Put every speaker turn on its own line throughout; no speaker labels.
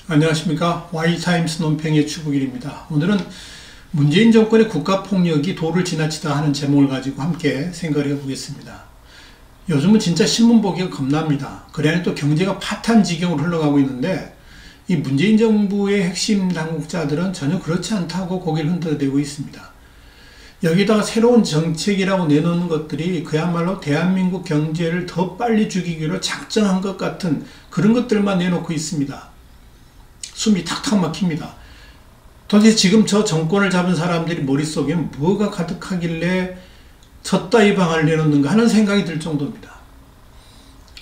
안녕하십니까. Y타임스 논평의 추국일입니다. 오늘은 문재인 정권의 국가폭력이 도를 지나치다 하는 제목을 가지고 함께 생각을 해보겠습니다. 요즘은 진짜 신문 보기가 겁납니다. 그래 안에 또 경제가 파탄 지경으로 흘러가고 있는데 이 문재인 정부의 핵심 당국자들은 전혀 그렇지 않다고 고개를 흔들어대고 있습니다. 여기다가 새로운 정책이라고 내놓는 것들이 그야말로 대한민국 경제를 더 빨리 죽이기로 작정한 것 같은 그런 것들만 내놓고 있습니다. 숨이 탁탁 막힙니다. 도대체 지금 저 정권을 잡은 사람들이 머릿속에 뭐가 가득하길래 저따위 방안을 내놓는가 하는 생각이 들 정도입니다.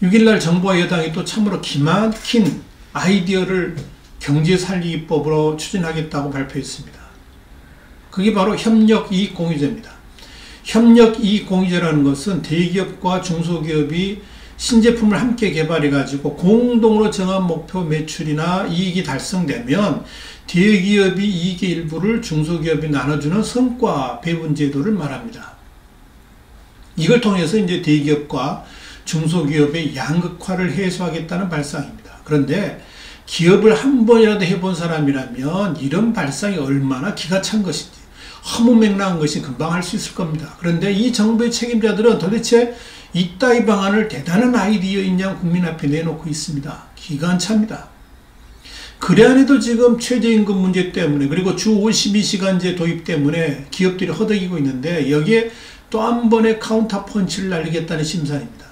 6일날 정부와 여당이 또 참으로 기막힌 아이디어를 경제 살리기법으로 추진하겠다고 발표했습니다. 그게 바로 협력이익공유제입니다. 협력이익공유제라는 것은 대기업과 중소기업이 신제품을 함께 개발해가지고 공동으로 정한 목표 매출이나 이익이 달성되면 대기업이 이익의 일부를 중소기업이 나눠주는 성과 배분 제도를 말합니다. 이걸 통해서 이제 대기업과 중소기업의 양극화를 해소하겠다는 발상입니다. 그런데 기업을 한 번이라도 해본 사람이라면 이런 발상이 얼마나 기가 찬 것인지 허무맹랑한 것이 금방 할 수 있을 겁니다. 그런데 이 정부의 책임자들은 도대체 이따위 방안을 대단한 아이디어인 양 국민 앞에 내놓고 있습니다. 기관차입니다. 그래 안에도 지금 최저임금 문제 때문에 그리고 주 52시간제 도입 때문에 기업들이 허덕이고 있는데 여기에 또 한 번의 카운터 펀치를 날리겠다는 심산입니다.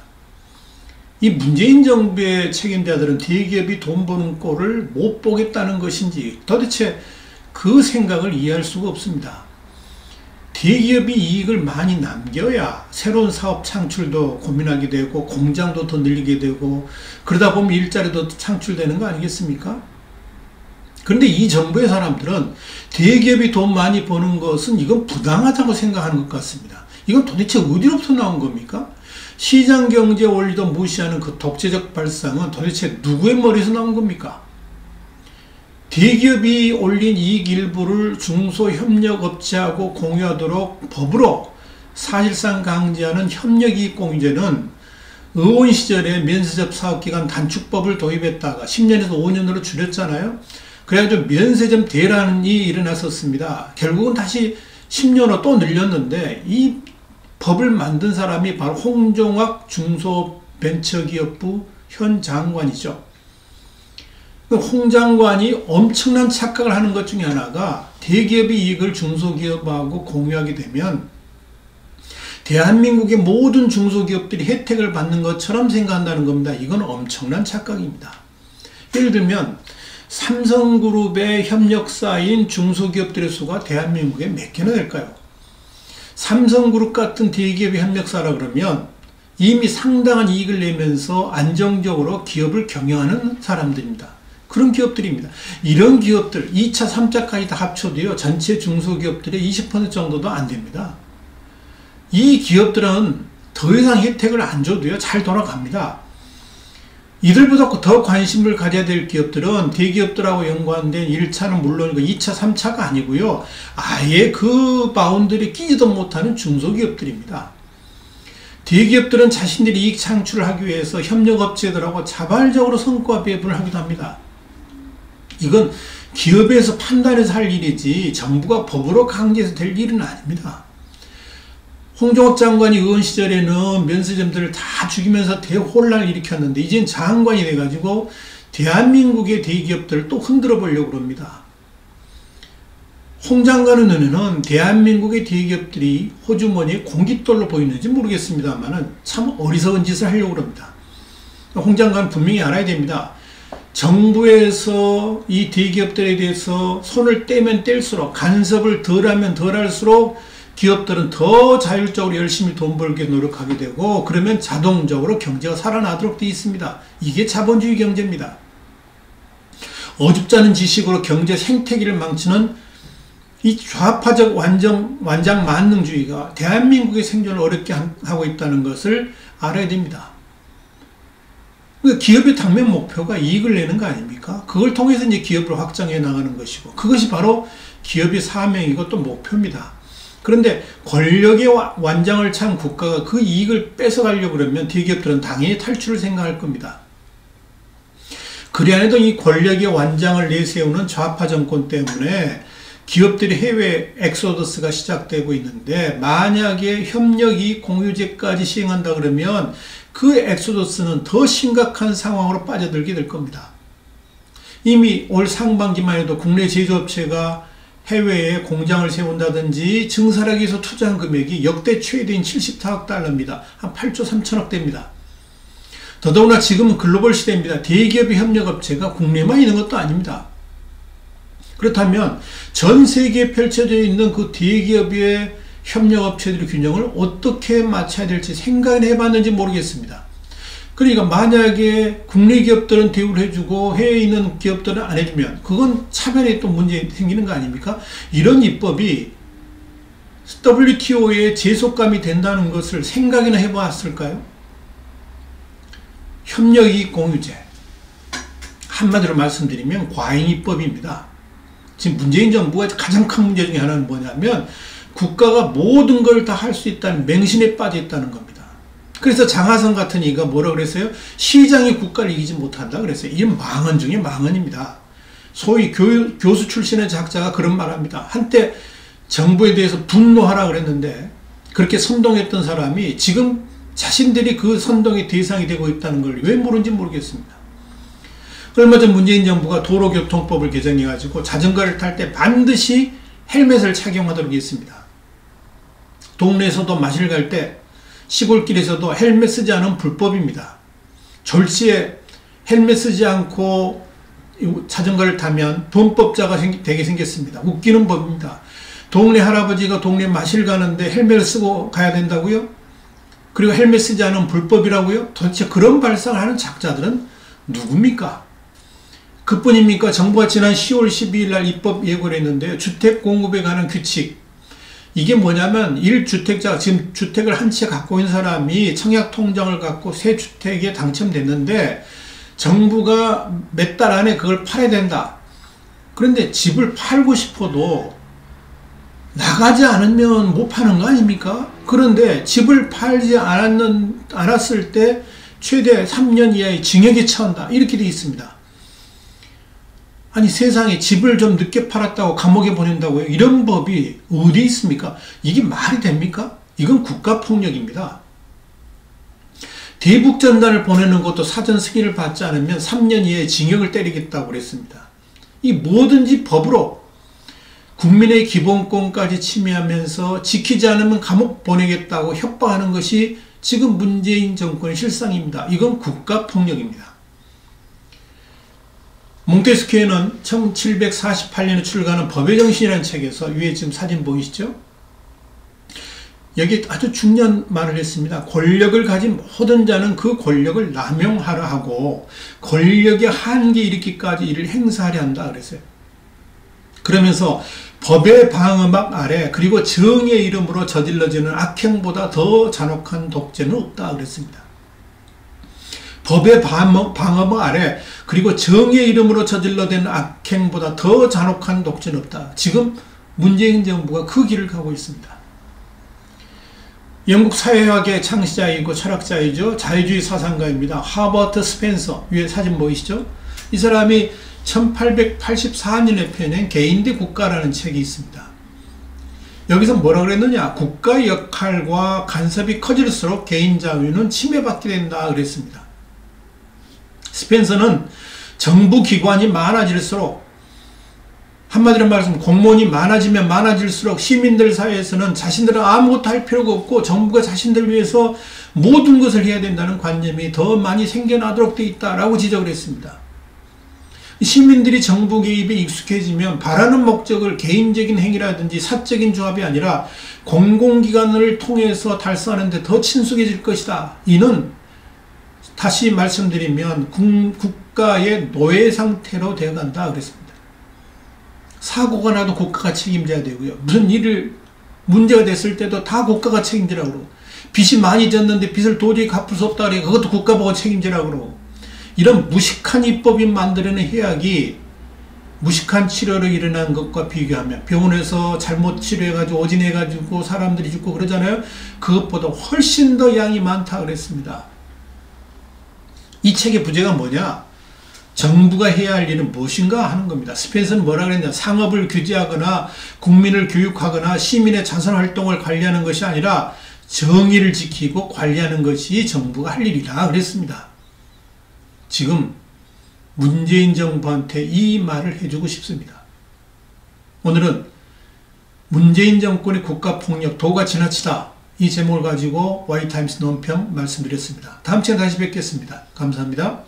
이 문재인 정부의 책임자들은 대기업이 돈 버는 꼴을 못 보겠다는 것인지 도대체 그 생각을 이해할 수가 없습니다. 대기업이 이익을 많이 남겨야 새로운 사업 창출도 고민하게 되고 공장도 더 늘리게 되고 그러다 보면 일자리도 창출되는 거 아니겠습니까? 그런데 이 정부의 사람들은 대기업이 돈 많이 버는 것은 이건 부당하다고 생각하는 것 같습니다. 이건 도대체 어디로부터 나온 겁니까? 시장경제 원리도 무시하는 그 독재적 발상은 도대체 누구의 머리에서 나온 겁니까? 대기업이 올린 이익 일부를 중소협력업체하고 공유하도록 법으로 사실상 강제하는 협력이익공유제는 의원 시절에 면세점 사업기간 단축법을 도입했다가 10년에서 5년으로 줄였잖아요. 그래가지고 면세점 대란이 일어났었습니다. 결국은 다시 10년 후 또 늘렸는데 이 법을 만든 사람이 바로 홍종학 중소벤처기업부 현 장관이죠. 홍 장관이 엄청난 착각을 하는 것 중에 하나가 대기업의 이익을 중소기업하고 공유하게 되면 대한민국의 모든 중소기업들이 혜택을 받는 것처럼 생각한다는 겁니다. 이건 엄청난 착각입니다. 예를 들면 삼성그룹의 협력사인 중소기업들의 수가 대한민국에 몇 개나 될까요? 삼성그룹 같은 대기업의 협력사라 그러면 이미 상당한 이익을 내면서 안정적으로 기업을 경영하는 사람들입니다. 그런 기업들입니다. 이런 기업들 2차, 3차까지 다 합쳐도요. 전체 중소기업들의 20% 정도도 안 됩니다. 이 기업들은 더 이상 혜택을 안 줘도요. 잘 돌아갑니다. 이들보다 더 관심을 가져야 될 기업들은 대기업들하고 연관된 1차는 물론이고 2차, 3차가 아니고요. 아예 그 바운더리에 끼지도 못하는 중소기업들입니다. 대기업들은 자신들이 이익 창출을 하기 위해서 협력업체들하고 자발적으로 성과 배분을 하기도 합니다. 이건 기업에서 판단해서 할 일이지 정부가 법으로 강제해서 될 일은 아닙니다. 홍종학 장관이 의원 시절에는 면세점들을 다 죽이면서 대혼란을 일으켰는데 이젠 장관이 돼가지고 대한민국의 대기업들을 또 흔들어 보려고 합니다. 홍 장관의 눈에는 대한민국의 대기업들이 호주머니에 공깃돌로 보이는지 모르겠습니다만 참 어리석은 짓을 하려고 합니다. 홍 장관은 분명히 알아야 됩니다. 정부에서 이 대기업들에 대해서 손을 떼면 뗄수록 간섭을 덜하면 덜할수록 기업들은 더 자율적으로 열심히 돈 벌게 노력하게 되고 그러면 자동적으로 경제가 살아나도록 되어 있습니다. 이게 자본주의 경제입니다. 어줍지 않은 지식으로 경제 생태계를 망치는 이 좌파적 완장만능주의가 대한민국의 생존을 어렵게 하고 있다는 것을 알아야 됩니다. 기업의 당면 목표가 이익을 내는 거 아닙니까? 그걸 통해서 이제 기업을 확장해 나가는 것이고 그것이 바로 기업의 사명이고 또 목표입니다. 그런데 권력의 완장을 찬 국가가 그 이익을 뺏어가려고 그러면 대기업들은 당연히 탈출을 생각할 겁니다. 그리 안에도 이 권력의 완장을 내세우는 좌파 정권 때문에 기업들이 해외 엑소더스가 시작되고 있는데, 만약에 협력이 공유제까지 시행한다 그러면 그 엑소더스는 더 심각한 상황으로 빠져들게 될 겁니다. 이미 올 상반기만 해도 국내 제조업체가 해외에 공장을 세운다든지 증설하기 위해서 투자한 금액이 역대 최대인 74억 달러입니다. 한 8조 3천억 됩니다. 더더구나 지금은 글로벌 시대입니다. 대기업의 협력업체가 국내만 있는 것도 아닙니다. 그렇다면 전 세계에 펼쳐져 있는 그 대기업의 협력업체들의 균형을 어떻게 맞춰야 될지 생각을 해봤는지 모르겠습니다. 그러니까 만약에 국내 기업들은 대우를 해주고 해외에 있는 기업들은 안 해주면 그건 차별에 또 문제 생기는 거 아닙니까? 이런 입법이 WTO에 제속감이 된다는 것을 생각이나 해봤을까요? 협력이익 공유제, 한마디로 말씀드리면 과잉입법입니다. 지금 문재인 정부가 가장 큰 문제 중에 하나는 뭐냐면 국가가 모든 걸 다 할 수 있다는 맹신에 빠져 있다는 겁니다. 그래서 장하성 같은 이가 뭐라 그랬어요? 시장이 국가를 이기지 못한다 그랬어요. 이건 망언 중에 망언입니다. 소위 교수 출신의 작자가 그런 말 합니다. 한때 정부에 대해서 분노하라 그랬는데 그렇게 선동했던 사람이 지금 자신들이 그 선동의 대상이 되고 있다는 걸 왜 모르는지 모르겠습니다. 얼마 전 문재인 정부가 도로교통법을 개정해가지고 자전거를 탈 때 반드시 헬멧을 착용하도록 했습니다. 동네에서도 마실 갈 때 시골길에서도 헬멧 쓰지 않으면 불법입니다. 졸지에 헬멧 쓰지 않고 자전거를 타면 범법자가 되게 생겼습니다. 웃기는 법입니다. 동네 할아버지가 동네 마실 가는데 헬멧을 쓰고 가야 된다고요? 그리고 헬멧 쓰지 않으면 불법이라고요? 도대체 그런 발상을 하는 작자들은 누굽니까? 그뿐입니까? 정부가 지난 10월 12일 날 입법 예고를 했는데요. 주택 공급에 관한 규칙. 이게 뭐냐면 1주택자, 지금 주택을 한 채 갖고 있는 사람이 청약 통장을 갖고 새 주택에 당첨됐는데 정부가 몇 달 안에 그걸 팔아야 된다. 그런데 집을 팔고 싶어도 나가지 않으면 못 파는 거 아닙니까? 그런데 집을 팔지 않았을 때 최대 3년 이하의 징역에 처한다. 이렇게 되어 있습니다. 아니 세상에 집을 좀 늦게 팔았다고 감옥에 보낸다고요? 이런 법이 어디 있습니까? 이게 말이 됩니까? 이건 국가폭력입니다. 대북전단을 보내는 것도 사전 승인을 받지 않으면 3년 이하의 징역을 때리겠다고 그랬습니다. 이 뭐든지 법으로 국민의 기본권까지 침해하면서 지키지 않으면 감옥 보내겠다고 협박하는 것이 지금 문재인 정권의 실상입니다. 이건 국가폭력입니다. 몽테스키에는 1748년에 출간한 법의 정신이라는 책에서 위에 지금 사진 보이시죠? 여기 아주 중요한 말을 했습니다. 권력을 가진 모든 자는 그 권력을 남용하라 하고 권력의 한계 이르기까지 이를 행사하려 한다 그랬어요. 그러면서 법의 방어막 아래 그리고 정의의 이름으로 저질러지는 악행보다 더 잔혹한 독재는 없다 그랬습니다. 법의 방어막 아래 그리고 정의의 이름으로 저질러된 악행보다 더 잔혹한 독재는 없다. 지금 문재인 정부가 그 길을 가고 있습니다. 영국 사회학의 창시자이고 철학자이죠. 자유주의 사상가입니다. 하버트 스펜서, 위에 사진 보이시죠? 이 사람이 1884년에 펴낸 개인 대 국가라는 책이 있습니다. 여기서 뭐라 그랬느냐? 국가 역할과 간섭이 커질수록 개인 자유는 침해받게 된다 그랬습니다. 스펜서는 정부 기관이 많아질수록, 한마디로 말하면 공무원이 많아지면 많아질수록 시민들 사이에서는 자신들은 아무것도 할 필요가 없고 정부가 자신들을 위해서 모든 것을 해야 된다는 관념이 더 많이 생겨나도록 되어 있다라고 지적을 했습니다. 시민들이 정부 개입에 익숙해지면 바라는 목적을 개인적인 행위라든지 사적인 조합이 아니라 공공기관을 통해서 달성하는 데 더 친숙해질 것이다. 이는 다시 말씀드리면 국가의 노예 상태로 되어간다 그랬습니다. 사고가 나도 국가가 책임져야 되고요. 무슨 일을 문제가 됐을 때도 다 국가가 책임지라고 그러고, 빚이 많이 졌는데 빚을 도저히 갚을 수 없다 그러니까 그것도 국가 보고 책임지라고 그러고, 이런 무식한 입법이 만들어낸 해악이 무식한 치료로 일어난 것과 비교하면, 병원에서 잘못 치료해가지고 오진해가지고 사람들이 죽고 그러잖아요. 그것보다 훨씬 더 양이 많다 그랬습니다. 이 책의 부제가 뭐냐? 정부가 해야 할 일은 무엇인가 하는 겁니다. 스펜서는 뭐라 그랬냐? 상업을 규제하거나 국민을 교육하거나 시민의 자선활동을 관리하는 것이 아니라 정의를 지키고 관리하는 것이 정부가 할 일이라 그랬습니다. 지금 문재인 정부한테 이 말을 해주고 싶습니다. 오늘은 문재인 정권의 국가폭력 도가 지나치다, 이 제목을 가지고 Y타임스 논평 말씀드렸습니다. 다음 시간에 다시 뵙겠습니다. 감사합니다.